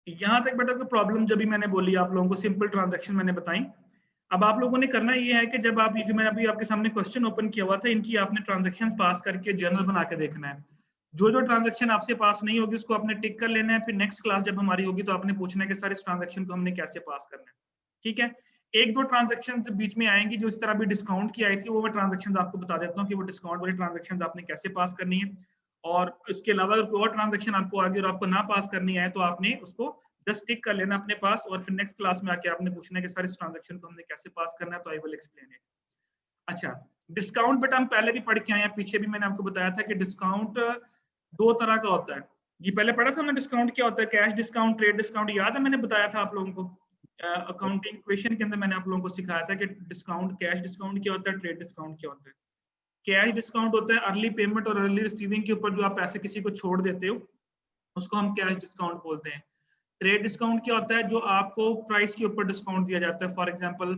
यहाँ तक बेटा कोई प्रॉब्लम जब भी मैंने बोली आप लोगों को सिंपल ट्रांजैक्शन मैंने बताई। अब आप लोगों ने करना ये है कि जब आप ये जो मैंने अभी आपके सामने क्वेश्चन ओपन किया हुआ था इनकी आपने ट्रांजैक्शंस पास करके जर्नल बना के देखना है। जो जो ट्रांजैक्शन आपसे पास नहीं होगी उसको आपने टिक कर लेना है, फिर नेक्स्ट क्लास जब हमारी होगी तो आपने पूछना है कि सर इस ट्रांजैक्शन को हमने कैसे पास करना है। ठीक है, एक दो ट्रांजैक्शन बीच में आएंगी जो इस तरह भी डिस्काउंट की आई थी, वो ट्रांजैक्शन आपको बता देता हूँ कि वो डिस्काउंट वाली ट्रांजैक्शन आपने कैसे पास करनी है। और इसके अलावा अगर कोई और ट्रांजैक्शन आपको आगे और आपको ना पास करनी है तो आपने उसको जस्ट टिक कर लेना अपने पास, और फिर नेक्स्ट क्लास में आके आपने पूछना है कि सर इस ट्रांजैक्शन को हमने कैसे पास करना है, तो आई विल एक्सप्लेन इट। अच्छा, डिस्काउंट बेटा हम पहले भी पढ़ के आए हैं, पीछे भी मैंने आपको बताया था कि डिस्काउंट दो तरह का होता है। ये पहले पढ़ा था हमने डिस्काउंट क्या होता है, कैश डिस्काउंट, ट्रेड डिस्काउंट, याद है मैंने बताया था आप लोगों को अकाउंटिंग इक्वेशन के अंदर मैंने आप लोगों को सिखाया था कि डिस्काउंट, कैश डिस्काउंट क्या होता है, ट्रेड डिस्काउंट क्या होता है। कैश डिस्काउंट होता है अर्ली पेमेंट और अर्ली रिसीविंग के ऊपर जो आप पैसे किसी को छोड़ देते हो उसको हम कैश डिस्काउंट बोलते हैं। ट्रेड डिस्काउंट क्या होता है, जो आपको प्राइस के ऊपर डिस्काउंट दिया जाता है। फॉर एग्जांपल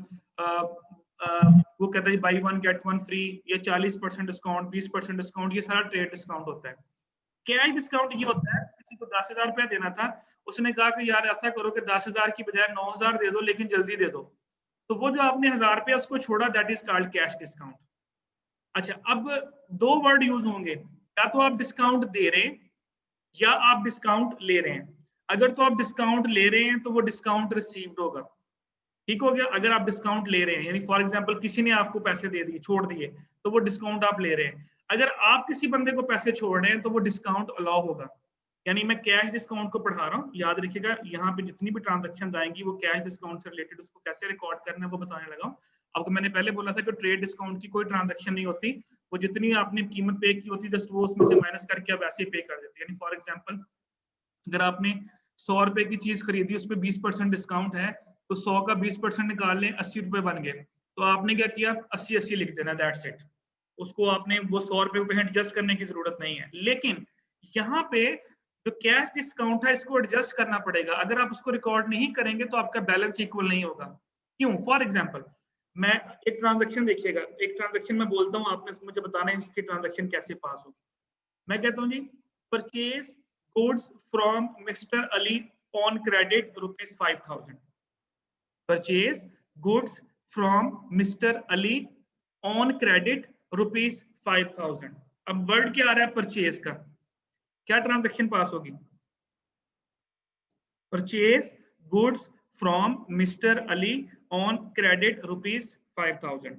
वो कहता है by one get one free, या 40% डिस्काउंट, 20% डिस्काउंट, ये सारा ट्रेड डिस्काउंट होता है। कैश डिस्काउंट ये होता है किसी को 10,000 रुपया देना था, उसने कहा कि यार ऐसा करो कि 10,000 की बजाय 9,000 दे दो लेकिन जल्दी दे दो, तो वो जो आपने 1,000 रुपया उसको छोड़ा, that is called cash discount. अच्छा, अब दो वर्ड यूज होंगे, या तो आप डिस्काउंट दे रहे हैं या आप डिस्काउंट ले रहे हैं। अगर तो आप डिस्काउंट ले रहे हैं तो वो डिस्काउंट रिसीव्ड होगा, ठीक हो गया। अगर आप डिस्काउंट ले रहे हैं यानी फॉर एग्जांपल किसी ने आपको पैसे दे दिए, छोड़ दिए, तो वो डिस्काउंट आप ले रहे हैं। अगर आप किसी बंदे को पैसे छोड़ रहे हैं तो वो डिस्काउंट अलाउ होगा। यानी मैं कैश डिस्काउंट को पढ़ा रहा हूँ, याद रखिएगा यहाँ पे जितनी भी ट्रांजैक्शन आएंगी वो कैश डिस्काउंट से रिलेटेड, उसको कैसे रिकॉर्ड करना है वो बताने लगा हूँ। आपको मैंने पहले बोला था कि ट्रेड डिस्काउंट की कोई ट्रांजैक्शन नहीं होती, वो जितनी आपने कीमत पे की होती जस्ट वो उसमें से माइनस करके आप ऐसे ही पे कर देते हैं। यानी फॉर एग्जाम्पल अगर आपने 100 रुपए की चीज खरीदी, उस पर 20% डिस्काउंट है, तो 100 का 20% निकाल लें, 80 रुपए बन गए, तो आपने क्या किया, 80-80 लिख देना, दैट्स इट। उसको आपने वो 100 रुपए को कहीं एडजस्ट करने की जरूरत नहीं है। लेकिन यहाँ पे जो कैश डिस्काउंट है इसको एडजस्ट करना पड़ेगा। अगर आप उसको रिकॉर्ड नहीं करेंगे तो आपका बैलेंस इक्वल नहीं होगा। क्यों? फॉर एग्जाम्पल मैं एक ट्रांजेक्शन देखिएगा, एक ट्रांजेक्शन में बोलता हूँ, आपने मुझे बताना है इसकी ट्रांजेक्शन कैसे पास होगी। मैं कहता हूँ जी, purchase goods from Mr. Ali on credit ₹5,000. Purchase goods from Mr. Ali on credit ₹5,000. अब वर्ड क्या आ रहा है परचेज का, क्या ट्रांजैक्शन पास होगी? Purchase goods from mister Ali on credit ₹5,000।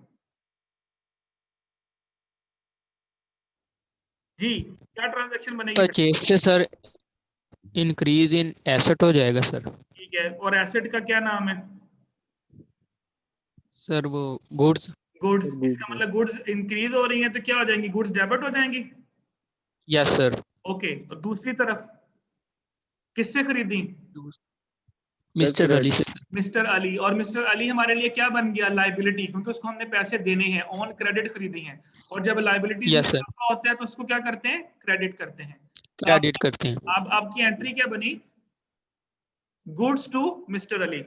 जी, क्या ट्रांजैक्शन बनेगी? परचेज से सर इंक्रीज इन एसेट हो जाएगा सर। ठीक है, और एसेट का क्या नाम है सर? वो गुड्स। गुड्स। इसका मतलब गुड्स इंक्रीज हो रही हैं तो क्या हो जाएंगी, गुड्स डेबिट हो जाएंगी। Yes sir. ओके, और दूसरी तरफ किससे खरीदी? मिस्टर अली से। मिस्टर अली, और मिस्टर अली हमारे लिए क्या बन गया, लाइबिलिटी, क्योंकि उसको हमने पैसे देने हैं, ऑन क्रेडिट खरीदी हैं। और जब लाइबिलिटीज में यस सर, इजाफा होता है तो उसको क्या करते हैं, क्रेडिट करते हैं। तो क्रेडिट करते हैं। आपकी एंट्री क्या बनी, goods to mister Ali.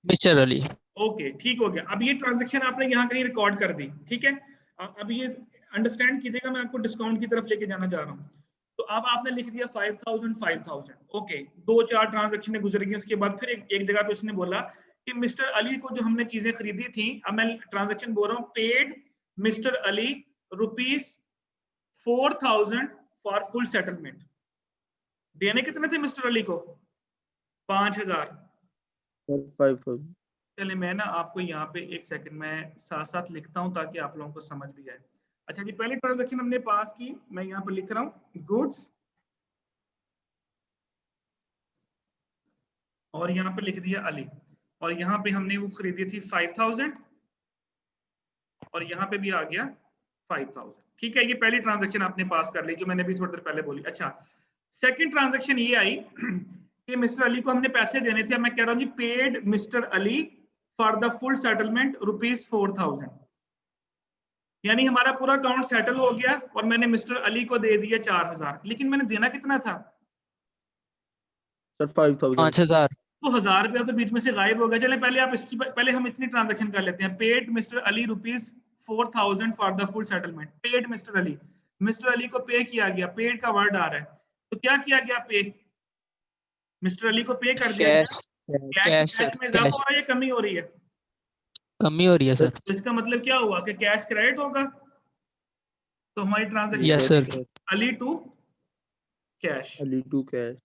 Mister Ali. Okay, ठीक हो गया। अब ये ट्रांजैक्शन आपने यहाँ कहीं रिकॉर्ड कर दी, ठीक है। अब ये अंडरस्टैंड कीजिएगा, मैं आपको डिस्काउंट की तरफ लेके जाना चाह रहा हूँ। तो अब आपने लिख दिया 5,000 5,000, ओके। 2-4 ट्रांजैक्शन गुजर गई, उसके बाद फिर एक जगह पे उसने बोला कि मिस्टर अली को जो हमने चीजें खरीदी थी, अब मैं ट्रांजैक्शन बोल रहा हूँ, paid mister Ali ₹4,000 for full settlement. देने कितने थे मिस्टर अली को? 5,000। चलिए मैं ना आपको यहाँ पे एक सेकंड में साथ साथ लिखता हूँ ताकि आप लोगों को समझ भी आए। अच्छा जी, पहली ट्रांजैक्शन हमने पास की, मैं यहाँ पे लिख रहा हूँ गुड्स, और यहाँ पे लिख दिया अली, और यहाँ पे हमने वो खरीदी थी 5,000, और यहाँ पे भी आ गया 5,000। ठीक है, ये पहली ट्रांजैक्शन आपने पास कर ली जो मैंने भी थोड़ी देर पहले बोली। अच्छा, सेकंड ट्रांजैक्शन ये आई कि मिस्टर अली को हमने पैसे देने थे। मैं कह रहा हूँ जी, paid mister Ali for the full settlement ₹4,000। यानी हमारा पूरा अकाउंट सेटल हो गया और मैंने मिस्टर अली को दे दिया 4,000, लेकिन मैंने देना कितना था? सर 5,000। तो 1,000 रुपया तो बीच में से गायब हो गया। चले पहले हम इतनी ट्रांजैक्शन कर लेते हैं। Paid mister Ali ₹4,000 for the full settlement. Paid mister Ali को पे किया गया, पेड का वर्ड आ रहा है, तो क्या किया गया पे? मिस्टर अली को पे कर दिया गया, कैश कैश सर, में इजाफा कैश हो रहा है या कमी हो रही है? कमी हो रही है सर। तो इसका मतलब क्या हुआ कि कैश क्रेडिट होगा, तो हमारी transaction yes sir. Ali to cash. Ali to cash.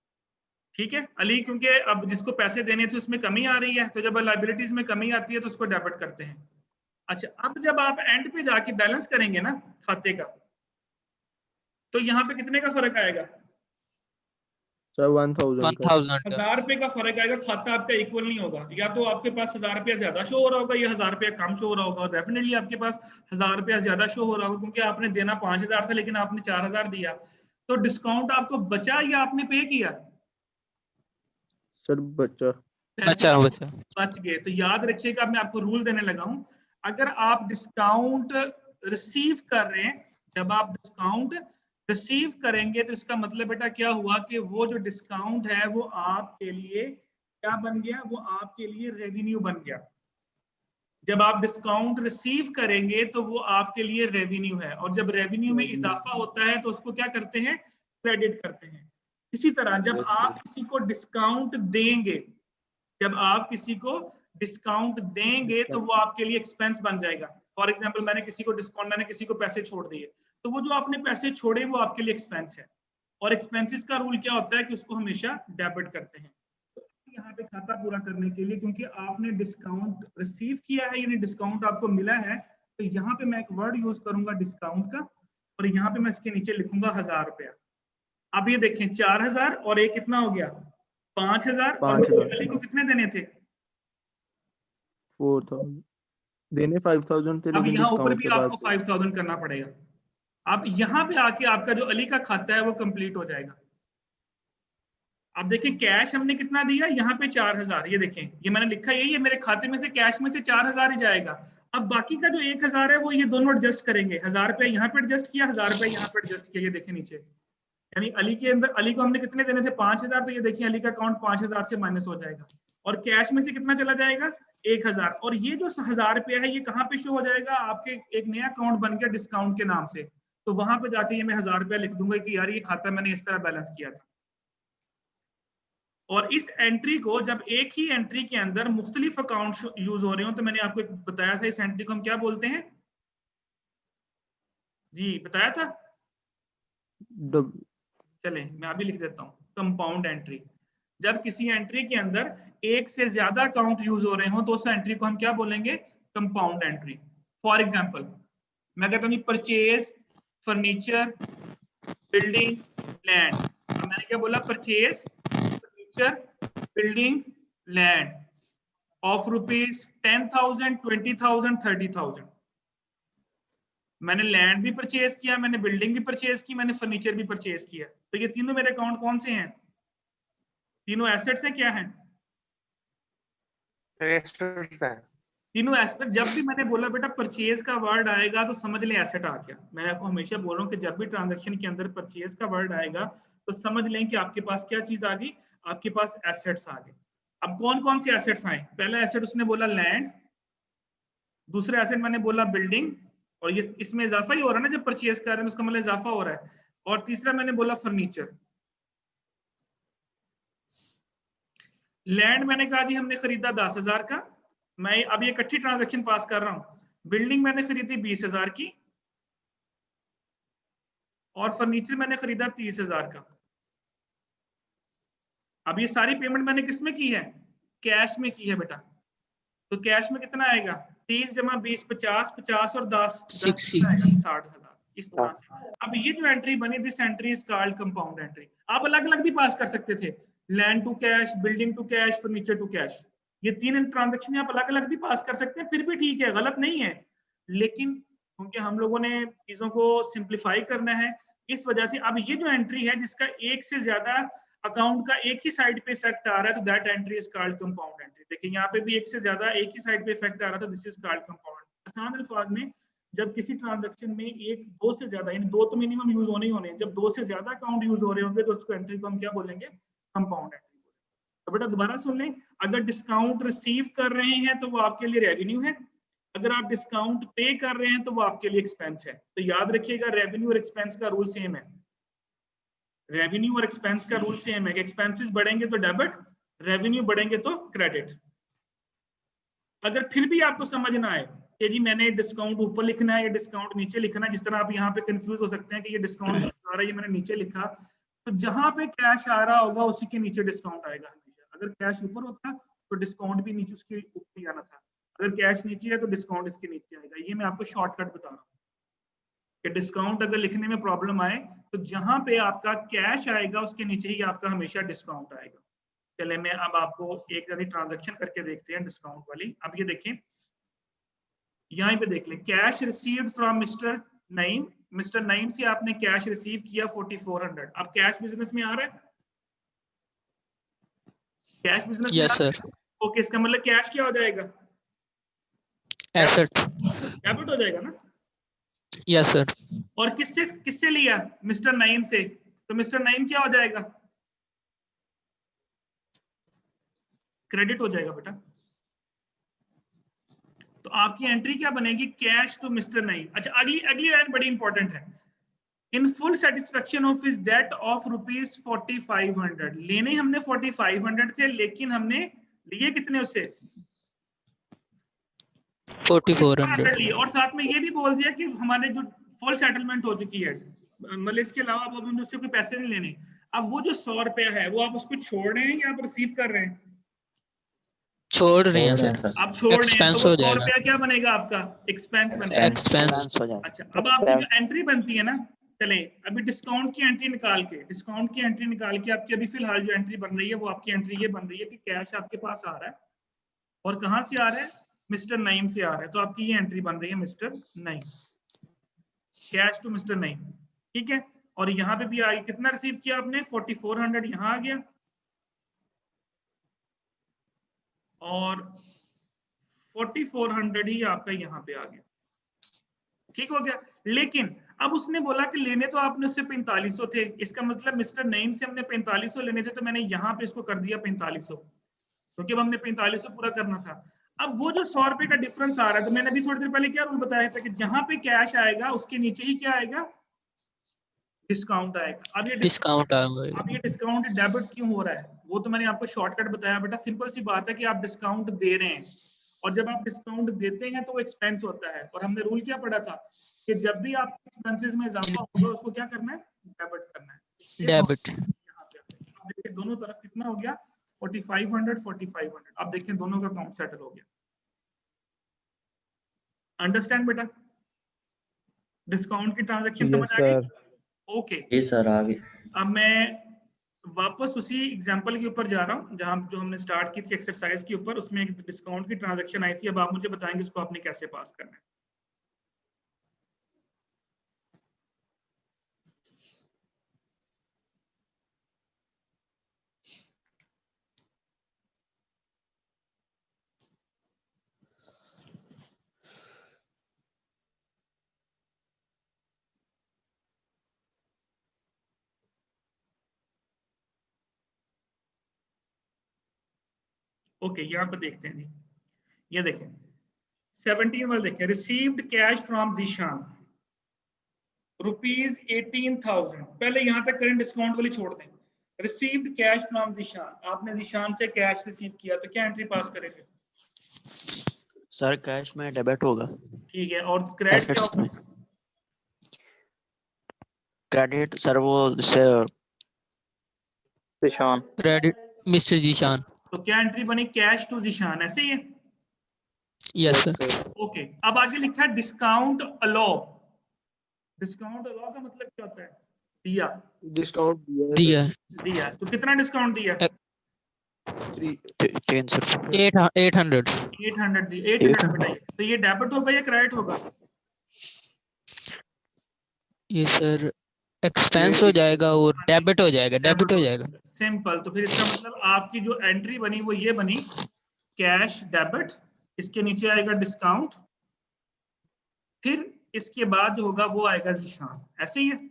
ठीक है, अली क्योंकि अब जिसको पैसे देने थे उसमें कमी आ रही है, तो जब लायबिलिटीज में कमी आती है तो उसको डेबिट करते हैं। अच्छा, अब जब आप एंड पे जाके बैलेंस करेंगे ना खाते का, तो यहाँ पे कितने का फर्क आएगा? सर 1000 का। 1000 का। 1000 रुपए का फर्क आएगा। खाता आपका इक्वल नहीं होगा, या तो आपके पास 1000 रुपया ज्यादा शो हो रहा होगा या 1000 रुपया कम शो हो रहा होगा। और डेफिनेटली आपके पास 1000 रुपया ज्यादा शो हो रहा होगा, क्योंकि आपने देना 5000 था लेकिन आपने 4000 दिया। तो डिस्काउंट आपको बचा या आपने पे किया? सर बचा। बचा बचा। बच गए। तो याद रखिएगा, मैं आपको रूल देने लगा हूं, अगर आप डिस्काउंट रिसीव कर रहे हैं, जब आप डिस्काउंट रिसीव करेंगे तो इसका मतलब बेटा क्या हुआ कि वो जो डिस्काउंट है वो आपके लिए क्या बन गया? वो आपके लिए रेवेन्यू बन गया। जब आप डिस्काउंट रिसीव करेंगे तो वो आपके लिए रेवेन्यू है, और जब रेवेन्यू में इजाफा होता है तो उसको क्या करते हैं? क्रेडिट करते हैं। इसी तरह जब आप किसी को डिस्काउंट देंगे, जब आप किसी को डिस्काउंट देंगे तो वो आपके लिए एक्सपेंस बन जाएगा। फॉर एग्जांपल मैंने किसी को डिस्काउंट, मैंने किसी को पैसे छोड़ दिए, तो वो जो आपने पैसे छोड़े वो आपके लिए एक्सपेंस है। और एक्सपेंसेस का रूल क्या होता है कि उसको हमेशा डेबिट करते हैं। तो यहाँ पे खाता पूरा करने के लिए, क्योंकि आपने डिस्काउंट रिसीव किया है यानी डिस्काउंट आपको मिला है, तो यहाँ पे मैं एक वर्ड यूज करूंगा डिस्काउंट का, और यहाँ पे मैं इसके नीचे लिखूंगा 1000 रुपया। अब ये देखें 4000 और एक कितना हो गया? 5000। और अली को कितने देने थे? 4000 देने 5000 थे, अब लेकिन यहाँ ऊपर डिस्काउंट भी के बाद आपको 5000 करना पड़ेगा। अब यहाँ पे आके आपका जो अली का खाता है वो कंप्लीट हो जाएगा। अब देखिए कैश हमने कितना दिया यहाँ पे 4000, ये देखें ये मैंने लिखा यही है, मेरे खाते में से कैश में से 4000 ही जाएगा। अब बाकी का जो 1000 है वो ये दोनों एडजस्ट करेंगे। 1000 रुपया यहाँ पे एडजस्ट किया, 1000 रुपया यहाँ पे एडजस्ट किया, ये देखें नीचे। यानी अली के अंदर, अली को हमने कितने देने थे? 5000, तो ये देखिए अली का अकाउंट 5000 से माइनस हो जाएगा, और कैश में से कितना चला जाएगा? 1000। और ये जो 1000 रुपया है ये कहाँ पे शो हो जाएगा? आपके एक नया अकाउंट बन गया डिस्काउंट के नाम से, तो वहां पे जाके ये मैं 1000 रुपया लिख दूंगा कि यार ये खाता मैंने इस तरह बैलेंस किया था। और इस एंट्री को, जब एक ही एंट्री के अंदर मुख्तलिफ अकाउंट यूज हो रहे हो, तो मैंने आपको बताया था इस एंट्री को हम क्या बोलते हैं जी, बताया था। चले मैं अभी लिख देता हूँ, कंपाउंड एंट्री। जब किसी एंट्री के अंदर एक से ज्यादा अकाउंट यूज हो रहे हो तो उस एंट्री को हम क्या बोलेंगे? Compound entry. फॉर एग्जांपल मैं कहता हूँ परचेज फर्नीचर बिल्डिंग लैंड। अब मैंने क्या बोला? Purchase furniture building land of rupees 10,000 20,000 30,000। मैंने लैंड भी परचेज किया, मैंने बिल्डिंग भी परचेज की, मैंने फर्नीचर भी परचेज किया। तो ये तीनों मेरे अकाउंट कौन से हैं? तीनों एसेट्स हैं। क्या हैं? एसेट्स हैं। तीनों एसेट। जब भी मैंने बोला बेटा परचेज का वर्ड आएगा तो समझ लें एसेट आ गया। मैं आपको हमेशा बोल रहा हूँ कि जब भी ट्रांजैक्शन के अंदर परचेज का वर्ड आएगा तो समझ लें कि आपके पास क्या चीज आ गई? आपके पास एसेट्स आ गए। अब कौन कौन से एसेट्स आए? पहला एसेट उसने बोला लैंड, दूसरा एसेट मैंने बोला बिल्डिंग, और ये इसमें इजाफा ही हो रहा है ना, जब परचेज कर रहे हैं उसका मतलब इजाफा हो रहा है। और तीसरा मैंने बोला फर्नीचर। लैंड मैंने कहा जी हमने खरीदा 10,000 का, मैं अब ये इकट्ठी ट्रांजैक्शन पास कर रहा हूं। बिल्डिंग मैंने खरीदी 20,000 की, और फर्नीचर मैंने खरीदा 30,000 का। अब ये सारी पेमेंट मैंने किस में की है? कैश में की है बेटा। तो कैश में कितना आएगा? 30 जमा 20 50, 50 और 10 60,000। इस तरह से। अब ये जो एंट्री बनी, this entry is called compound entry. आप अलग अलग भी पास कर सकते थे, land to cash, building to cash, furniture to cash. ये तीन ट्रांजैक्शन आप अलग अलग भी पास कर सकते हैं, फिर भी ठीक है, गलत नहीं है। लेकिन क्योंकि हम लोगों ने चीजों को सिंप्लीफाई करना है, इस वजह से अब ये जो एंट्री है जिसका एक से ज्यादा अकाउंट का एक ही साइड पे इफेक्ट आ रहा है, तो that entry is called compound entry. देखिए यहाँ पे भी एक से ज्यादा एक ही साइड पे इफेक्ट आ रहा था, दिस इज कॉल्ड कंपाउंड। आसान अल्फाज में जब किसी ट्रांजैक्शन में एक दो से ज्यादा, यानी दो तो मिनिमम यूज होने ही होने, जब दो से ज्यादा अकाउंट यूज हो रहे होंगे तो उसको एंट्री को हम क्या बोलेंगे? Compound entry. तो बेटा दोबारा सुन लें, अगर डिस्काउंट रिसीव कर रहे हैं तो वो आपके लिए रेवेन्यू है, अगर आप डिस्काउंट पे कर रहे हैं तो वो आपके लिए एक्सपेंस है। तो याद रखिएगा रेवेन्यू और एक्सपेंस का रूल सेम है। रेवेन्यू और एक्सपेंस का रूल सेम है कि एक्सपेंसेस बढ़ेंगे तो डेबिट, रेवेन्यू बढ़ेंगे तो क्रेडिट। अगर फिर भी आपको समझ ना आए कि जी मैंने डिस्काउंट ऊपर लिखना है या डिस्काउंट नीचे लिखना है, जिस तरह आप यहाँ पे कंफ्यूज हो सकते हैं कि ये डिस्काउंट आ रहा है ये मैंने नीचे लिखा, तो जहां पे कैश आ रहा होगा उसी के नीचे डिस्काउंट आएगा हमेशा। अगर कैश ऊपर होता तो डिस्काउंट भी नीचे उसके ऊपर ही आना था, अगर कैश नीचे है तो डिस्काउंट इसके नीचे आएगा। ये मैं आपको शॉर्टकट बता रहा हूँ कि डिस्काउंट अगर लिखने में प्रॉब्लम आए तो जहां पे आपका कैश आएगा उसके नीचे ही आपका हमेशा डिस्काउंट आएगा। चले मैं अब आपको एक ट्रांजैक्शन करके देखते हैं डिस्काउंट वाली। अब ये देखें, यहाँ पे देख लें, cash received from mister Naeem, mister Naeem से आपने कैश रिसीव किया 4400। अब कैश बिजनेस में आ रहा है, कैश बिजनेस में आ रहा है। ओके, इसका मतलब कैश क्या हो जाएगा, एसेट, डेबिट हो जाएगा ना। Yes sir. और किससे किससे लिया, मिस्टर नईम से, तो मिस्टर नईम क्या हो जाएगा, क्रेडिट हो जाएगा बेटा। तो आपकी एंट्री क्या बनेगी, कैश टू मिस्टर नईम। अच्छा, अगली लाइन बड़ी इंपॉर्टेंट है, in full satisfaction of his debt of ₹4500। लेने हमने 4500 थे, लेकिन हमने लिए कितने उससे, 4400 लिए। और साथ में ये भी बोल दिया कि हमारे जो फुल सेटलमेंट हो चुकी है, मतलब इसके अलावा अब हमने उससे कोई पैसे नहीं लेने। अब वो जो 100 रुपया है वो आप उसको छोड़ रहे हैं या आप रिसीव कर रहे हैं, छोड़ रहे हैं सर, आप छोड़ रहे हैं, तो एक्सपेंस वो हो 100 जाएगा, रुपया क्या बनेगा आपका, एक्सपेंस बनेगा। एक्सपेंस। अच्छा, अब आपकी जो एंट्री बनती है ना, चले अभी डिस्काउंट की एंट्री निकाल के, आपकी अभी फिलहाल जो एंट्री बन रही है वो आपकी एंट्री ये बन रही है कि कैश आपके पास आ रहा है और कहां से आ रहा है, मिस्टर नईम से आ रहा है। तो आपकी ये एंट्री बन रही है mister Naeem, cash to mister Naeem, ठीक है। और यहाँ पे भी आगे कितना रिसीव किया आपने, 4400 यहाँ आ गया और 4400 ही आपका यहाँ पे आ गया, ठीक हो गया। लेकिन अब उसने बोला कि लेने तो आपने उससे 4500 थे, इसका मतलब मिस्टर नईम से हमने 4500 लेने थे, तो मैंने यहाँ पे इसको कर दिया 4500, क्योंकि अब हमने 4500 पूरा करना था। अब वो जो 100 रुपए का डिफरेंस आ रहा है, तो मैंने अभी थोड़ी देर पहले क्या रूल बताया था कि जहां पे कैश आएगा उसके नीचे ही क्या आएगा, डिस्काउंट आएगा। अब ये डिस्काउंट डिस्काउंट डेबिट क्यों हो रहा है, वो तो मैंने आपको शॉर्टकट बताया बेटा। सिंपल सी बात है कि आप डिस्काउंट दे रहे हैं और जब आप डिस्काउंट देते हैं तो वो एक्सपेंस होता है, और हमने रूल क्या पढ़ा था कि जब भी आप एक्सपेंसेस में इजाफा होगा उसको क्या करना है, डेबिट करना है। डेबिट। आप देखिए दोनों तरफ कितना हो गया, 4500। आप देखिए दोनों का अकाउंट सेटल हो गया। अंडरस्टैंड बेटा, डिस्काउंट की ट्रांजैक्शन समझ आ गई। ओके, ये सर आ गए। अब मैं वापस उसी एग्जांपल के ऊपर जा रहा हूं जहां जो हमने स्टार्ट की थी एक्सरसाइज के ऊपर, उसमें एक डिस्काउंट की ट्रांजैक्शन आई थी। अब आप मुझे बताएंगे उसको आपने कैसे पास करना है। ओके, यहाँ पे देखते हैं जी, ये देखें 17 वाला देखें, रिसीव्ड कैश फ्रॉम जीशान ₹18,000। पहले यहाँ तक करेंट डिस्काउंट वाली छोड़ दें। रिसीव्ड कैश फ्रॉम जीशान, आपने जीशान से कैश रिसीव किया, तो क्या एंट्री पास करेंगे सर, कैश में डेबिट होगा। ठीक है, और क्रेडिट क्या होगा, क्रेडिट सर वो से निशान, क्रेडिट मिस्टर जीशान। तो क्या एंट्री बनी, कैश टू जीशान, ऐसे ही है। Yes sir. ओके, अब आगे लिखा है डिस्काउंट अलो। डिस्काउंट अलो का मतलब क्या होता है, दिया, डिस्काउंट दिया दिया। तो कितना डिस्काउंट दिया, 300। 800। 800 दिया, 800 बताइए। तो ये डेबिट होगा या क्रेडिट होगा, ये सर एक्सपेंस हो जाएगा और डेबिट हो जाएगा, डेबिट हो जाएगा। सिंपल। तो फिर इसका मतलब आपकी जो एंट्री बनी वो ये बनी, कैश डेबिट, इसके नीचे आएगा डिस्काउंट, फिर इसके बाद जो होगा वो आएगा जीशान, ऐसे ही है।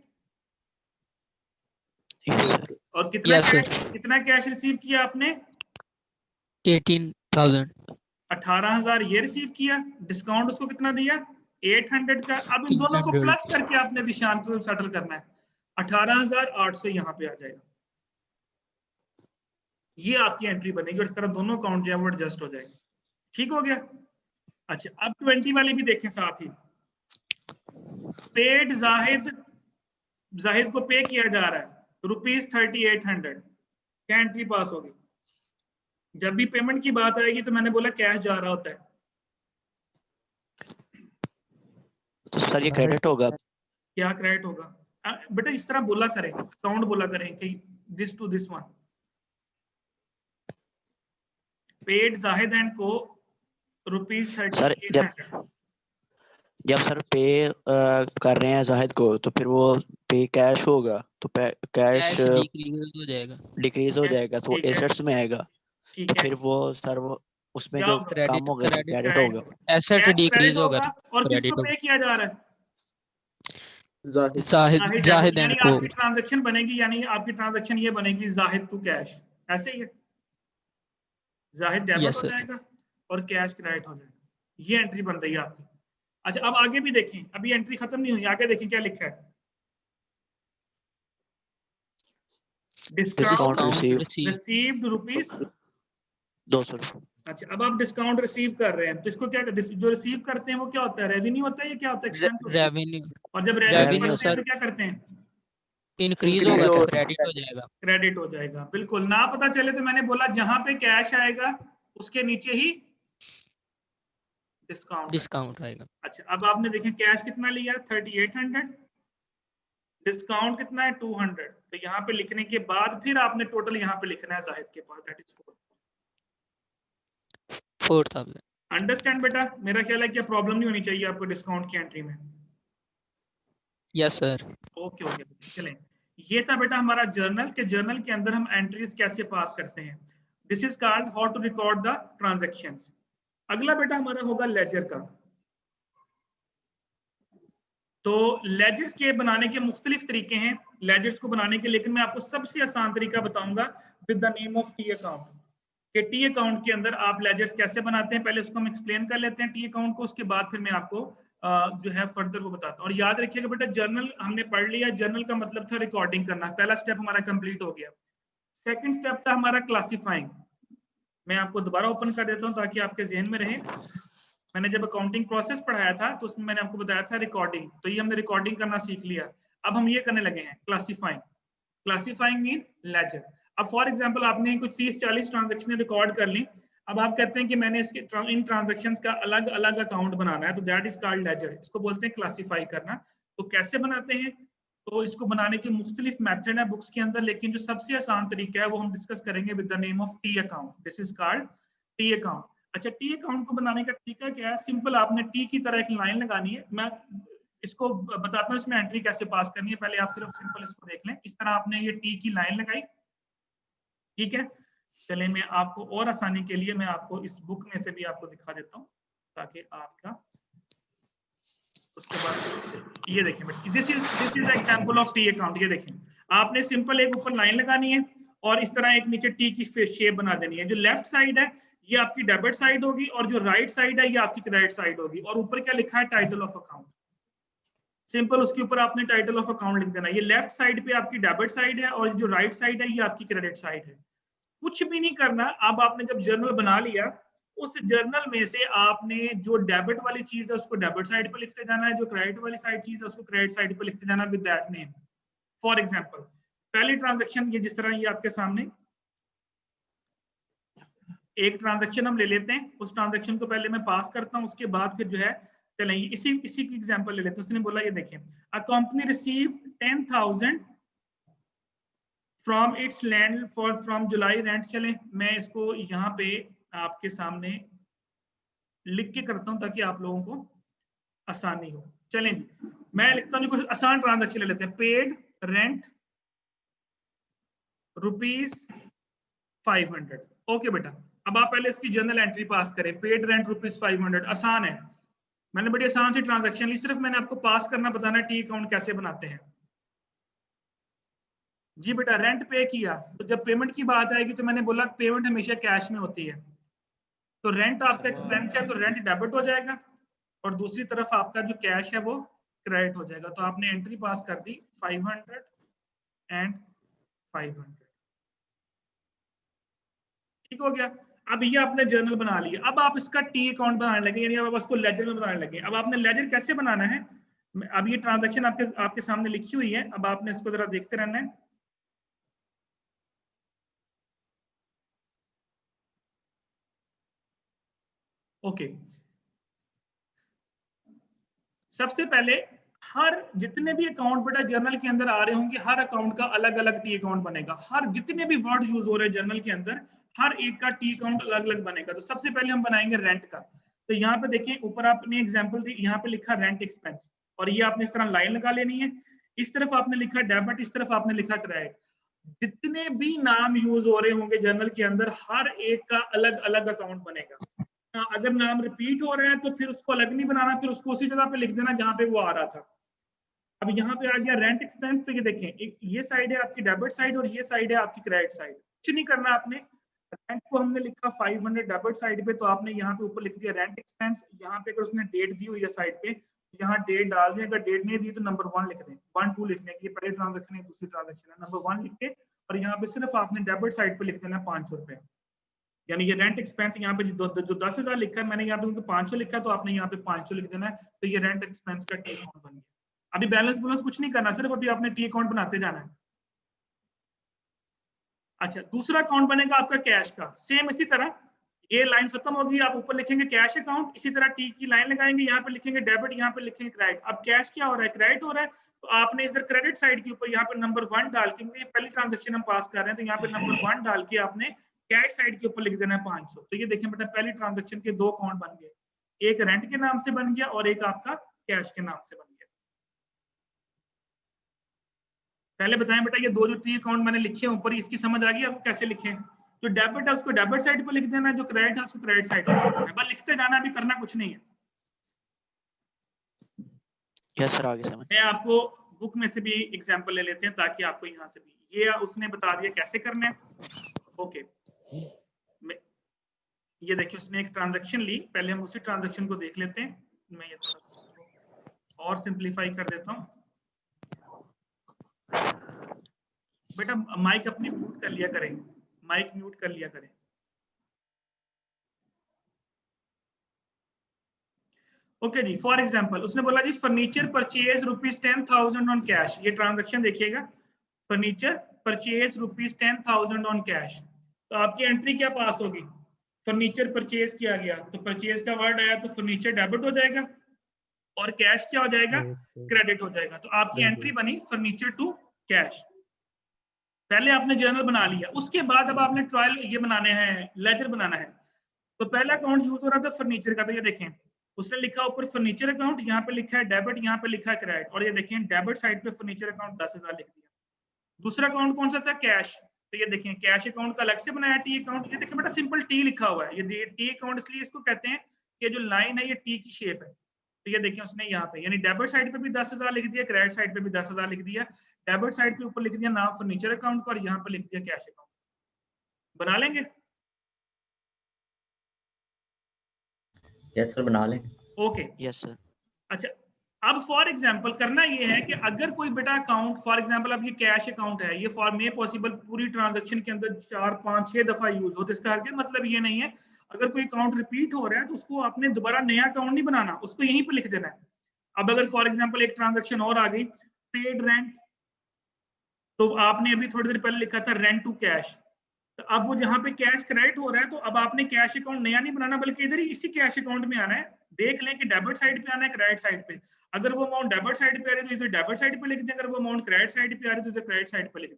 और कितना कैश रिसीव किया आपने, 18,000। 18,000 ये रिसीव किया, डिस्काउंट उसको कितना दिया, 800 का। अब इन दोनों को 800। प्लस करके आपने जीशान को सेटल करना है। 18,800 यहाँ पे आ जाएगा। ये आपकी एंट्री बनेगी और इस तरह दोनों अकाउंट जो है वो एडजस्ट हो जाएंगे। ठीक हो गया। अच्छा, अब 20 वाली भी देखें साथ ही। पेड जाहिद को पे किया जा रहा है ₹3800, क्या एंट्री पास होगी? जब भी पेमेंट की बात आएगी तो मैंने बोला कैश जा रहा होता है, तो सर ये क्रेडिट होगा। क्या क्रेडिट होगा? बेटा इस तरह बोला करें, काउंट बोला करें कि this to this one, paid Zahid and को सर ₹3800। जब सर पे कर रहे हैं जाहिद को तो फिर वो पे कैश होगा, तो कैश डिक्रीज हो जाएगा, डिक्रीज हो जाएगा, तो वो एसेट्स में आएगा। ठीक तो है, फिर वो सर वो उसमें क्या जो होगा? काम होगा तो क्रेडिट होगा। एसेट कैश डिक्रीज क्रेडिट होगा होगा तो और किसको क्रेडिट होगा। पे किया जा रहा है? जाहिद जाहिद यानी एंड को आपकी ट्रांजैक्शन बनेगी, यानी आपकी ट्रांजैक्शन ये बनेगी जाहिद टू कैश, ऐसे ही है। जाहिद डेबिट यस हो सर। जाएगा और कैश क्रेडिट हो जाएगा। ये एंट्री बन रही है आपकी। अच्छा, अब आगे भी देखें, अभी एंट्री खत्म नहीं हुई, आगे देखें क्या लिखा है। Discount received ₹200। अच्छा, अब आप डिस्काउंट रिसीव कर रहे हैं तो इसको क्या, जो रिसीव करते हैं वो क्या होता है? रेवेन्यू होता है या क्या होता है? एक्सपेंस होता है। रेवेन्यू और जब रेवेन्यू रेवेन्यू करते हैं सर तो क्या करते हैं? इंक्रीज Increase होगा तो हो- क्रेडिट हो जाएगा। क्रेडिट हो जाएगा। बिल्कुल, ना पता चले तो मैंने बोला जहां पे कैश आएगा उसके नीचे ही डिस्काउंट आएगा। अच्छा, अब आपने देखें कैश कितना लिया, 3800, डिस्काउंट कितना है 200। तो यहाँ पे लिखने के बाद फिर आपने टोटल यहाँ पे लिखना है जाहिद के पास, दैट इज 4000। अंडरस्टैंड बेटा? मेरा ख्याल है कि प्रॉब्लम नहीं होनी चाहिए आपको डिस्काउंट की एंट्री में। Yes sir. ओके ओके, चलें। ये था बेटा हमारा जर्नल के, जर्नल के अंदर हम एंट्रीज कैसे पास करते हैं। This is called how to record the transactions. अगला बेटा हमारा होगा लेजर का। तो लेजर्स के बनाने के मुख्तलिफ तरीके हैं लेजर्स को बनाने के, लेकिन मैं आपको सबसे आसान तरीका बताऊंगा with the name of T account. कि टी अकाउंट के अंदर आप लेजर्स कैसे बनाते हैं, पहले उसको हम एक्सप्लेन कर लेते हैं टी अकाउंट को, उसके बाद फिर मैं आपको जो है फर्दर वो बताता हूँ। और याद रखिएगा बेटा, जर्नल हमने पढ़ लिया, जर्नल का मतलब था रिकॉर्डिंग करना, पहला स्टेप हमारा कंप्लीट हो गया। सेकंड स्टेप था हमारा क्लासिफाइंग। मैं आपको दोबारा ओपन कर देता हूँ ताकि आपके जहन में रहे। मैंने जब अकाउंटिंग प्रोसेस पढ़ाया था तो उसमें मैंने आपको बताया था रिकॉर्डिंग, तो ये हमने रिकॉर्डिंग करना सीख लिया। अब हम ये करने लगे हैं क्लासिफाइंग। Classifying mean ledger. अब फॉर एग्जांपल आपने कुछ 30-40 ट्रांजैक्शन रिकॉर्ड कर ली, अब आप कहते हैं कि मैंने इसके इन ट्रांजैक्शंस का अलग अलग अकाउंट बनाना है, तो दैट इज कॉल्ड लेजर। इसको बोलते हैं क्लासिफाई करना। तो कैसे बनाते हैं? तो इसको बनाने के मुख्तलिफ मेथड है बुक्स के अंदर, लेकिन जो सबसे आसान तरीका है वो हम डिस्कस करेंगे with the name of T account. This is called T account. अच्छा, टी अकाउंट को बनाने का तरीका क्या है? सिंपल, आपने टी की तरह एक लाइन लगानी है। मैं इसको बताता हूँ इसमें एंट्री कैसे पास करनी है, पहले आप सिर्फ सिंपल इसको देख लें। इस तरह आपने ये टी की लाइन लगाई, ठीक है। चले, मैं आपको और आसानी के लिए मैं आपको इस बुक में से भी आपको दिखा देता हूँ ताकि आपका, उसके बाद ये देखें, this is example of T account. ये देखें, आपने सिंपल एक ऊपर लाइन लगानी है और इस तरह एक नीचे टी की शेप बना देनी है। जो लेफ्ट साइड है ये आपकी डेबिट साइड होगी और जो राइट साइड है ये आपकी क्रेडिट साइड होगी। और ऊपर क्या लिखा है? Title of account. सिंपल उसके ऊपर आपने टाइटल ऑफ अकाउंट लिख देना। ये लेफ्ट साइड पे आपकी डेबिट साइड है और जो राइट साइड है ये आपकी क्रेडिट साइड है। कुछ भी नहीं करना। अब आपने जब जर्नल बना लिया, उस जर्नल में से आपने जो डेबिट वाली चीज है उसको डेबिट साइड पर लिखते जाना है, जो क्रेडिट वाली साइड चीज है उसको क्रेडिट साइड पर लिखते जाना with that name. For example, पहली ट्रांजैक्शन ये जिस तरह ये आपके सामने एक ट्रांजैक्शन हम ले लेते हैं, उस ट्रांजैक्शन को पहले मैं पास करता हूं, उसके बाद फिर जो है चलें इसी की एग्जांपल ले लेते हैं। उसने बोला ये देखें, a company receive 10,000 from its land for from July rent. चलें मैं इसको यहाँ पे आपके सामने लिख के करता हूँ ताकि आप लोगों को आसानी हो। चलें जी, मैं लिखता हूँ, कुछ आसान ट्रांजैक्शन ले लेते हैं। Paid rent ₹500। ओके बेटा, अब आप पहले इसकी जर्नल एंट्री पास करें। पेड रेंट ₹500, आसान है। मैंने बड़ी आसान सी ट्रांजैक्शन ली, सिर्फ मैंने आपको पास करना बताना है टी अकाउंट कैसे बनाते हैं। जी बेटा, रेंट पे किया, तो जब पेमेंट की बात आएगी तो मैंने बोला पेमेंट हमेशा कैश में होती है, तो रेंट आपका एक्सपेंस है तो रेंट डेबिट हो जाएगा और दूसरी तरफ आपका जो कैश है वो क्रेडिट हो जाएगा। तो आपने एंट्री पास कर दी 500 एंड 500। ठीक हो गया। अब ये आपने जर्नल बना लिया, अब आप इसका टी अकाउंट बनाने लगे, यानी अब आप इसको लेजर में बनाने लगे। अब आपने लेजर कैसे बनाना है, अब ये ट्रांजैक्शन आपके सामने लिखी हुई है, अब आपने इसको जरा देखते रहना है। ओके, सबसे पहले हर जितने भी अकाउंट बेटा जर्नल के अंदर आ रहे होंगे, हर अकाउंट का अलग अलग टी अकाउंट बनेगा। हर जितने भी वर्ड यूज हो रहे हैं जर्नल के अंदर, हर एक का टी अकाउंट अलग अलग बनेगा। तो सबसे पहले हम बनाएंगे रेंट का। तो यहाँ पे देखें, ऊपर आपने एग्जांपल दी, यहाँ पे लिखा रेंट एक्सपेंस, और ये आपने इस तरह लाइन लगा लेनी है। इस तरफ आपने लिखा डेबिट, इस तरफ आपने लिखा क्रेडिट। जितने भी नाम यूज हो रहे होंगे जर्नल के अंदर, हर एक का अलग अलग अकाउंट बनेगा। अगर नाम रिपीट हो रहा है तो फिर उसको अलग नहीं बनाना, फिर उसको उसी जगह पे लिख देना जहां पे वो आ रहा था। अब यहाँ पे आ गया रेंट एक्सपेंस। तो ये देखें, एक ये साइड है आपकी डेबिट साइड और ये साइड है आपकी क्रेडिट साइड। कुछ नहीं करना आपने, रेंट को हमने लिखा 500 डेबिट साइड पे, तो आपने यहाँ पे ऊपर लिख दिया रेंट एक्सपेंस। यहाँ पे अगर उसने डेट दी हुई है साइड पे, यहाँ डेट डाल दें। अगर डेट नहीं दी तो नंबर 1 लिख दें, 1 2 लिखने की, पहली ट्रांजेक्शन है दूसरी ट्रांजेक्शन है, नंबर 1 लिख के, और यहाँ पे सिर्फ आपने डेबिट साइड पे लिख देना 500 रुपए। यानी ये रेंट एक्सपेंस यहाँ पे जो 10,000 लिखा है, मैंने यहाँ पे 500 लिखा है, तो आपने यहाँ पे 500 लिख देना है। तो ये रेंट एक्सपेंस का टी अकाउंट बन गया। अभी बैलेंस बैलेंस कुछ नहीं करना, सिर्फ अभी आपने टी अकाउंट बनाते जाना है। अच्छा, दूसरा अकाउंट बनेगा आपका कैश का। सेम इसी तरह ये लाइन खत्म होगी, आप ऊपर लिखेंगे कैश अकाउंट, इसी तरह टी की लाइन लगाएंगे, यहाँ पे लिखेंगे डेबिट, यहाँ पे लिखेंगे क्रेडिट। अब कैश क्या हो रहा है, क्रेडिट हो रहा है, तो आपने इधर क्रेडिट साइड के ऊपर यहाँ पे नंबर 1 डाल के, पहली ट्रांजेक्शन हम पास कर रहे हैं, तो यहाँ पे नंबर 1 डाल के आपने कैश साइड के ऊपर लिख देना है 500। तो ये देखें बेटा, पहली ट्रांजेक्शन के 2 अकाउंट बन गए, एक रेंट के नाम से बन गया और एक आपका कैश के नाम से बन गया। पहले बताएं बेटा, ये 2 जो टी अकाउंट मैंने लिखे हैं ऊपर, इसकी समझ आ गई आपको कैसे लिखें? जो डेबिट है उसको डेबिट साइड पर लिख देना है, जो क्रेडिट है उसको क्रेडिट साइड पर लिख देना है। बस लिखते जाना, अभी करना कुछ नहीं है। यस सर, आगे समझ। मैं आपको बुक में से भी एग्जांपल ले लेते हैं ताकि आपको यहाँ से भी, ये उसने बता दिया कैसे करना है। ओके, ये देखिए उसने एक ट्रांजैक्शन ली, पहले हम उसी ट्रांजैक्शन को देख लेते हैं। मैं ये थोड़ा और सिंपलीफाई कर देता हूँ। बेटा माइक अपनी म्यूट कर लिया करें, माइक म्यूट कर लिया करें। ओके जी, फॉर एग्जांपल उसने बोला जी फर्नीचर परचेज ₹10,000 ऑन कैश। ये ट्रांजैक्शन देखिएगा, फर्नीचर परचेज ₹10,000 ऑन कैश। तो आपकी एंट्री क्या पास होगी, फर्नीचर परचेज किया गया, तो परचेज का वर्ड आया तो फर्नीचर डेबिट हो जाएगा और कैश क्या हो जाएगा, क्रेडिट हो जाएगा। तो आपकी एंट्री बनी फर्नीचर टू कैश। पहले आपने जर्नल बना लिया, उसके बाद अब आपने ट्रायल ये बनाने हैं, लेजर बनाना है। तो पहला अकाउंट यूज हो रहा था फर्नीचर का, तो ये देखें उसने लिखा ऊपर फर्नीचर अकाउंट, यहाँ पे लिखा है डेबिट, यहाँ पे लिखा है क्रेडिट, और ये देखें डेबिट साइड पे फर्नीचर अकाउंट 10,000 लिख दिया। दूसरा अकाउंट कौन सा था, कैश। तो ये देखें कैश अकाउंट का अलग से बनाया टी अकाउंट। ये देखें बेटा सिंपल टी लिखा हुआ है, ये टी अकाउंट इसलिए इसको कहते हैं कि जो लाइन है ये टी की शेप है। तो ये देखें उसने यहाँ पे यानी डेबिट साइड पे भी 10,000 लिख दिया, क्रेडिट साइड पे भी 10,000 लिख दिया। डेबिट साइड पे ऊपर लिख दिया नाम फर्नीचर अकाउंट का और यहाँ पे लिख दिया कैश अकाउंट। बना लेंगे? यस सर, बना लें। Okay yes sir. अच्छा, अब फॉर एग्जांपल करना ये है कि अगर कोई बेटा अकाउंट, फॉर एग्जांपल अब ये कैश अकाउंट है, ये फॉर में पॉसिबल पूरी ट्रांजैक्शन के अंदर 4 5 6 दफा यूज हो, तो इसका मतलब ये नहीं है अगर कोई अकाउंट रिपीट हो रहा है तो उसको आपने दोबारा नया अकाउंट नहीं बनाना, उसको यहीं पे लिख देना है। अब अगर फॉर एग्जांपल एक ट्रांजैक्शन और आ गई, पेड रेंट, तो आपने अभी थोड़ी देर पहले लिखा था रेंट टू कैश, तो अब वो जहां पे कैश क्रेडिट हो रहा है तो अब आपने कैश अकाउंट नया नहीं बनाना, बल्कि इधर ही इसी कैश अकाउंट में आना है। देख लें कि डेबिट साइड पे आना है क्रेडिट साइड पे। अगर वो अमाउंट डेबिट साइड पे आ रही है तो इधर डेबिट साइड पे लिख दें, अगर वो अमाउंट क्रेडिट साइड पे आ रही है तो इधर क्रेडिट साइड पे लिख दें।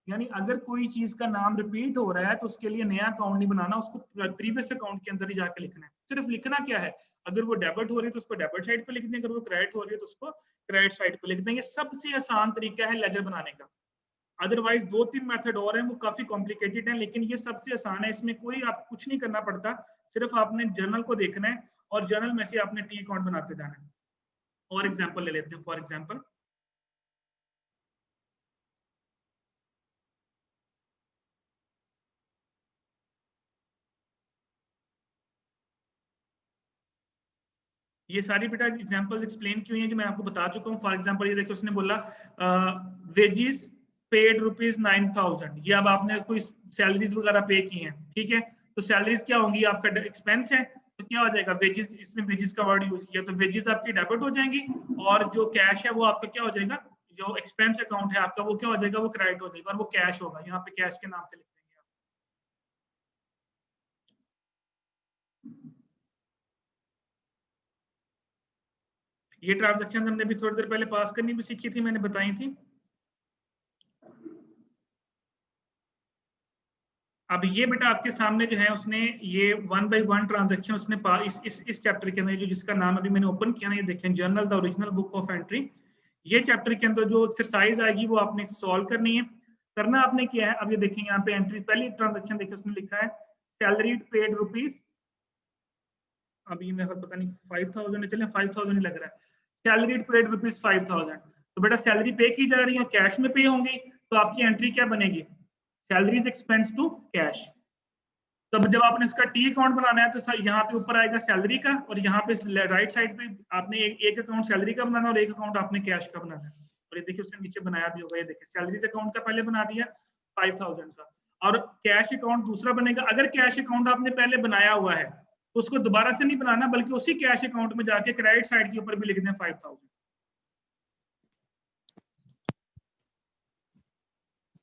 यानी अगर कोई चीज का नाम रिपीट हो रहा है तो उसके लिए नया अकाउंट नहीं बनाना, उसको प्रीवियस अकाउंट के अंदर ही जाके लिखना है। सिर्फ लिखना क्या है, अगर वो डेबिट हो रही है तो उसको डेबिट साइड पे लिख दें, अगर वो क्रेडिट हो रही है तो उसको क्रेडिट साइड पे लिख दें। ये सबसे आसान तरीका है लेजर बनाने का। अदरवाइज 2-3 मेथड और हैं, वो काफी कॉम्प्लिकेटेड हैं, लेकिन ये सबसे आसान है। इसमें कोई आपको कुछ नहीं करना पड़ता, सिर्फ आपने जर्नल को देखना है और जर्नल में से आपने टी अकाउंट बनाते जाना है। और एग्जांपल ले लेते हैं, फॉर एग्जांपल ये सारी बेटा एग्जांपल्स एक्सप्लेन की हुई हैं जो मैं आपको बता चुका हूँ। फॉर एग्जांपल ये देखो उसने बोला वेजेस पेड ₹9,000, ये अब आपने कोई सैलरीज वगैरह पे की हैं, ठीक है, तो सैलरीज क्या होंगी, आपका एक्सपेंस है, तो क्या हो जाएगा, वेजेस, इसमें वेजेस का वर्ड यूज किया, तो वेजेस आपकी डेबिट हो जाएंगी, और जो कैश है वो आपका क्या हो जाएगा, जो एक्सपेंस अकाउंट है आपका वो क्या हो जाएगा, वो क्रेडिट हो जाएगा, और वो कैश होगा, यहाँ पे कैश के नाम से लिख देंगे आप। ये ट्रांजैक्शन हमने भी थोड़ी देर पहले पास करनी भी सीखी थी, मैंने बताई थी। अब ये बेटा आपके सामने जो है उसने ये 1 by 1 ट्रांजैक्शन उसने इस चैप्टर के अंदर जो जिसका नाम अभी मैंने ओपन किया ना, ये देखें, journal the original book of entry, ये चैप्टर के अंदर जो एक्सरसाइज आएगी वो आपने सॉल्व करनी है। करना आपने क्या है, अब ये देखें यहाँ पे एंट्री, पहली ट्रांजैक्शन देखिए उसने लिखा है सैलरी पेड रुपीज, अभी मैं पता नहीं 5,000 चले 5,000 ही लग रहा है, सैलरी पेड रुपीज 5,000, तो बेटा सैलरी पे की जा रही है, कैश में पे होंगी, तो आपकी एंट्री क्या बनेगी, सैलरीज एक्सपेंस टू कैश। तब जब आपने इसका टी अकाउंट बनाना है तो यहाँ पे ऊपर आएगा सैलरी का, और यहाँ पे राइट साइड पे आपने एक अकाउंट सैलरी का बनाना और एक अकाउंट आपने कैश का बनाना है, और ये देखिए उसने नीचे बनाया भी होगा, ये देखिए सैलरीज अकाउंट का पहले बना दिया 5,000 का, और कैश अकाउंट दूसरा बनेगा। अगर कैश अकाउंट आपने पहले बनाया हुआ है तो उसको दोबारा से नहीं बनाना, बल्कि उसी कैश अकाउंट में जाके क्रेडिट साइड के ऊपर भी लिख दें 5,000।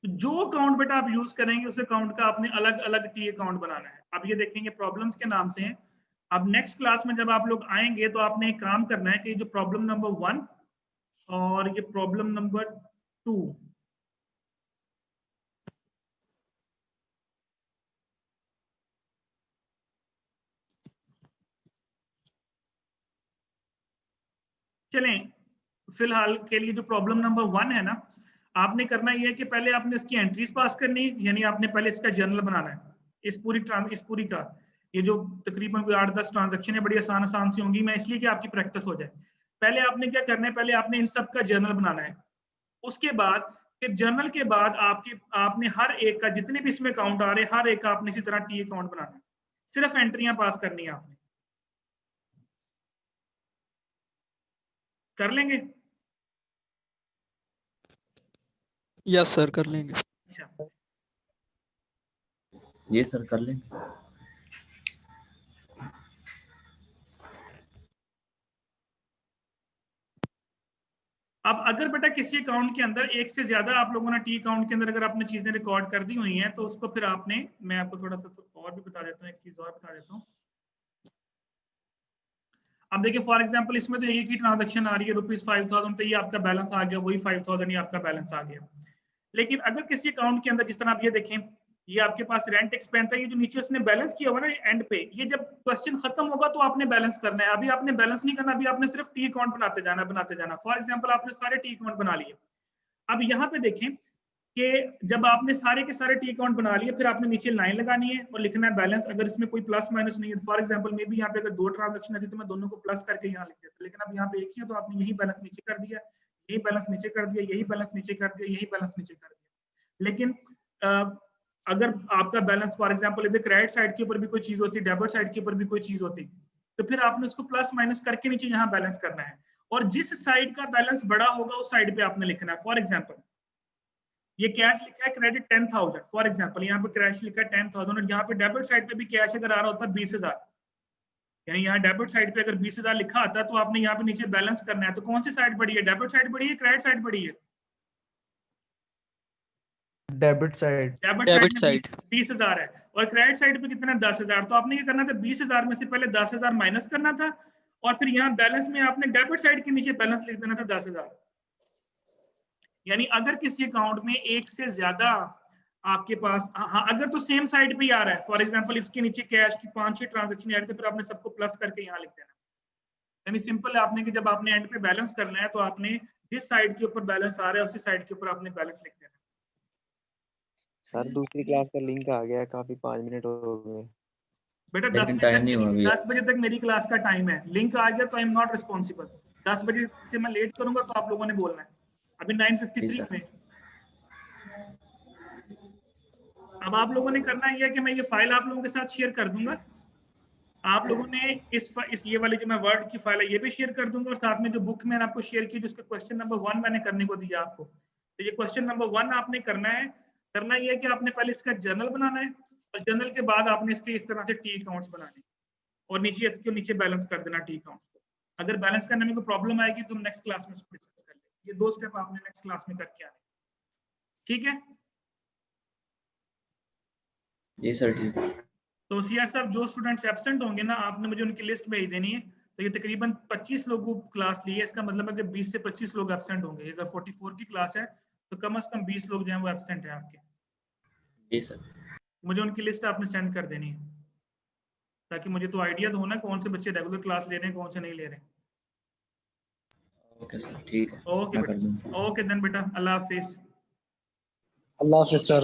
जो अकाउंट बेटा आप यूज करेंगे उस अकाउंट का आपने अलग अलग टी अकाउंट बनाना है। अब ये देखेंगे प्रॉब्लम्स के नाम से हैं। अब नेक्स्ट क्लास में जब आप लोग आएंगे तो आपने एक काम करना है कि जो प्रॉब्लम नंबर 1 और ये प्रॉब्लम नंबर 2, चलें फिलहाल के लिए जो प्रॉब्लम नंबर 1 है ना, आपने करना ये है कि पहले आपने इसकी एंट्रीज पास करनी है, यानी आपने पहले इसका जर्नल बनाना है, इस पूरी का, ये जो तकरीबन कोई 8-10 ट्रांजैक्शन है, बड़ी आसान सी होंगी, मैं इसलिए कि आपकी प्रैक्टिस हो जाए। पहले आपने क्या करना है, पहले आपने इन सब का जर्नल बनाना है, उसके बाद फिर जर्नल के बाद आपने हर एक का, जितने भी इसमें अकाउंट आ रहे हैं, हर एक का आपने इसी तरह टी अकाउंट बनाना है, सिर्फ एंट्रियां पास करनी है आपने। कर लेंगे? यस सर, कर लेंगे। अच्छा, ये सर कर लेंगे। अब अगर बेटा किसी अकाउंट के अंदर एक से ज्यादा आप लोगों ने टी अकाउंट के अंदर अगर आपने चीजें रिकॉर्ड कर दी हुई हैं, तो उसको फिर आपने, मैं आपको थोड़ा सा तो और भी बता देता हूँ, एक चीज और बता देता हूँ। अब देखिए फॉर एग्जांपल इसमें तो एक ही ट्रांजैक्शन आ रही है ₹5,000, तो ये आपका बैलेंस आ गया, वही 5,000 ही आपका बैलेंस आ गया। लेकिन अगर किसी अकाउंट के अंदर, जिस तरह आप ये देखें, ये आपके पास रेंट एक्सपेंस है, ये जो नीचे उसने बैलेंस किया हुआ ना एंड पे, ये जब क्वेश्चन खत्म होगा तो आपने बैलेंस करना है, अभी आपने बैलेंस नहीं करना, अभी आपने सिर्फ टी अकाउंट बनाते जाना। फॉर एग्जांपल आपने सारे टी अकाउंट बना लिए। अब यहाँ पे देखें कि जब आपने सारे के सारे टी अकाउंट बना लिए, फिर आपने नीचे लाइन लगानी है और लिखना है बैलेंस। अगर इसमें कोई प्लस माइनस नहीं है, फॉर एग्जांपल मे भी यहाँ पे अगर 2 ट्रांजैक्शन है तो मैं दोनों को प्लस करके यहाँ लिख देता, लेकिन अब यहाँ पे एक ही है तो आपने यही बैलेंस नीचे कर दिया, यही बैलेंस नीचे कर दिया, यही बैलेंस नीचे कर दिया, यही बैलेंस नीचे कर दिया। लेकिन अगर आपका बैलेंस फॉर एग्जांपल इधर क्रेडिट साइड के ऊपर भी कोई चीज होती, डेबिट साइड के ऊपर भी कोई चीज होती, तो फिर आपने उसको प्लस माइनस करके नीचे यहाँ बैलेंस करना है, और जिस साइड का बैलेंस बड़ा होगा उस साइड पे आपने लिखना है। फॉर एग्जांपल ये कैश लिखा है क्रेडिट 10,000, फॉर एग्जांपल यहाँ पे कैश लिखा है 10,000, और यहाँ पे डेबिट साइड पे भी कैश अगर आ रहा होता है 20,000, यानी यहाँ डेबिट साइड पे अगर 20,000 लिखा आता है तो आपने यहाँ पे नीचे बैलेंस करना है। तो कौन सी साइड बड़ी है, डेबिट साइड बड़ी है, क्रेडिट साइड बड़ी है? Debit side. डेबिट साइड 20,000 है, और क्रेडिट साइड पे कितना 10,000, तो आपने क्या करना था, 20,000 में से पहले 10,000 माइनस करना था, और फिर यहाँ बैलेंस में आपने डेबिट साइड के नीचे बैलेंस लिख देना था 10,000। यानी अगर किसी अकाउंट में एक से ज्यादा आपके पास, हाँ अगर तो सेम साइड पे ही आ रहा है, फॉर एग्जांपल इसके नीचे कैश की 5-6 ट्रांजैक्शन आ रही थी, फिर आपने सबको प्लस करके यहाँ लिख देना। यानी सिंपल है, आपने कि जब आपने एंड पे बैलेंस करना है तो आपने जिस साइड के ऊपर बैलेंस आ रहा है उसी साइड के ऊपर आपने बैलेंस लिख देना। सर दूसरी क्लास का लिंक आ गया है, काफी 5 मिनट हो गए बेटा 10 बजे तक मेरी क्लास का टाइम है, लिंक आ गया तो आई एम नॉट रिस्पॉन्सिबल। 10 बजे से मैं लेट करूंगा तो आप लोगों ने बोलना है। अभी 9:53 में। अब आप लोगों ने करना ये है कि मैं ये फाइल आप लोगों के साथ शेयर कर दूंगा, आप लोगों ने इस ये वाली जो मैं वर्ड की फाइल है ये भी शेयर कर दूंगा, और साथ में जो बुक मैंने आपको शेयर की जिसका क्वेश्चन नंबर 1 मैंने करने को दिया आपको, तो ये क्वेश्चन नंबर 1 आपने करना है। करना ये है कि आपने पहले इसका जर्नल बनाना है और जर्नल के बाद आपने इसके इस तरह से टी अकाउंट्स बनाने और नीचे इसके नीचे बैलेंस कर देना टी अकाउंट्स को। अगर बैलेंस करने में कोई प्रॉब्लम आएगी तो नेक्स्ट क्लास में इसको डिस्कस कर लेंगे। ये 2 स्टेप आपने नेक्स्ट क्लास में करके आने, ठीक है? जी सर ठीक है। तो सीआर साहब जो स्टूडेंट्स एब्सेंट होंगे ना, आपने मुझे उनकी लिस्ट भेज देनी है। तो ये तकरीबन 25 लोगों को क्लास ली है, इसका मतलब है कि 20 से 25 लोग एब्सेंट होंगे। अगर 44 की क्लास है तो कम से कम 20 लोग जो हैं वो एब्सेंट हैं आपके। जी सर। मुझे उनकी लिस्ट आपने सेंड कर देनी है ताकि मुझे तो आइडिया तो हो ना कौन से बच्चे रेगुलर क्लास ले रहे हैं, कौन से नहीं ले रहे। ओके सर ठीक है। ओके मैं कर दूंगा। ओके देन बेटा, अल्लाह हाफिज। अल्लाह हाफिज सर।